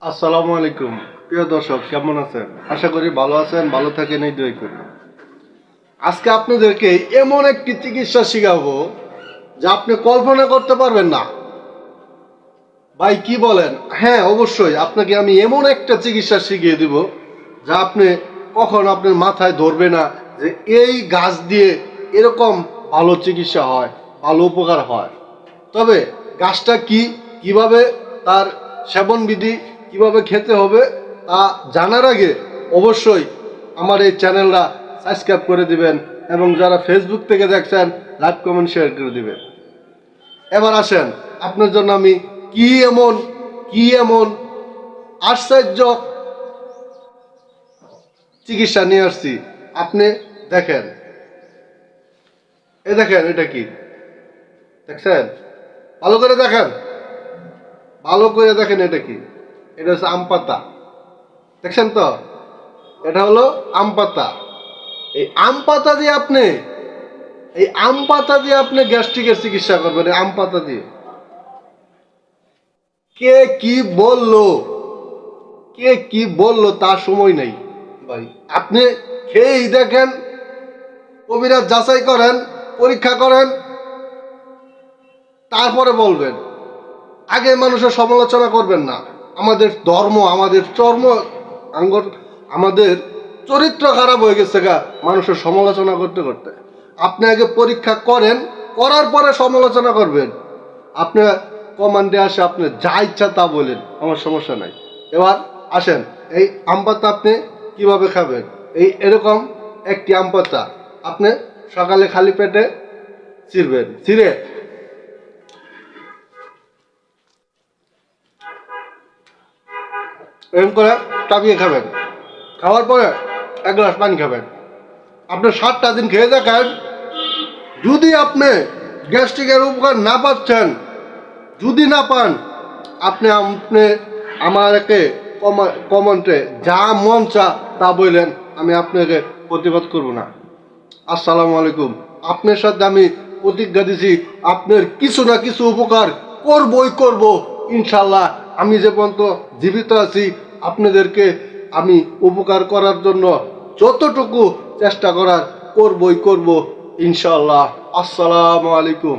আসসালামু আলাইকুম প্রিয় দর্শক, কেমন আছেন? আশা করি ভালো আছেন, ভালো থাকেন এই দোয়াই করি। আজকে আপনাদেরকে এমন একটি চিকিৎসা শিখাবো যা আপনি কল্পনা করতে পারবেন না। ভাই কি বলেন? হ্যাঁ, অবশ্যই আপনাকে আমি এমন একটা চিকিৎসা শিখিয়ে দিব যা আপনি কখন আপনার মাথায় ধরবে না যে এই গাছ দিয়ে এরকম ভালো চিকিৎসা হয়, ভালো উপকার হয়। তবে গাছটা কি, কিভাবে তার সেবন বিধি, কিভাবে খেতে হবে তা জানার আগে অবশ্যই আমার এই চ্যানেলটা সাবস্ক্রাইব করে দিবেন এবং যারা ফেসবুক থেকে দেখছেন লাইক কমেন্ট শেয়ার করে দিবেন। এবার আসেন, আপনার জন্য আমি কি এমন আশ্চর্য চিকিৎসা নিয়ে আসছি। আপনি দেখেন, দেখেন এটা কি দেখছেন? ভালো করে দেখেন, ভালো করে দেখেন এটা কি। এটা হচ্ছে আম পাতা, দেখছেন তো? এটা হলো আম পাতা। এই আম পাতা দিয়ে আপনি গ্যাস্ট্রিকের চিকিৎসা করবেন। এই আম পাতা দিয়ে কে কি বললো, তার সময় নেই ভাই। আপনি খেয়েই দেখেন, কবিরাজ যাচাই করেন, পরীক্ষা করেন, তারপরে বলবেন। আগে মানুষের সমালোচনা করবেন না। আমাদের ধর্ম, আমাদের আমাদের চরিত্র খারাপ হয়ে গেছে গা মানুষের সমালোচনা করতে করতে। আপনি আগে পরীক্ষা করেন, করার পরে সমালোচনা করবেন। আপনি কমান্ডে আসে আপনি যা ইচ্ছা তা বলেন, আমার সমস্যা নাই। এবার আসেন, এই আম পাতা আপনি কিভাবে খাবেন। এরকম একটি আম পাতা আপনি সকালে খালি পেটে ছিঁড়বেন, ছিঁড়ে এরকম করে চাপিয়ে খাবেন। খাওয়ার পরে এক গ্লাস পানি খাবেন। আপনি 7টা দিন খেয়ে দেখেন, যদি আপনি গ্যাস্ট্রিকের উপকার না পাচ্ছেন, যদি না পান, আপনি আমাকে কমেন্টে যা মন চা তা বললেন, আমি আপনাকে প্রতিবাদ করব না। আসসালামু আলাইকুম। আপনার সাথে আমি প্রতিজ্ঞা দিছি, আপনার কিছু না কিছু উপকার করব ইনশাল্লাহ। আমি যে পর্যন্ত জীবিত আছি আপনাদেরকে আমি উপকার করার জন্য যতটুকু চেষ্টা করার করব ইনশাল্লাহ। আসসালামু আলাইকুম।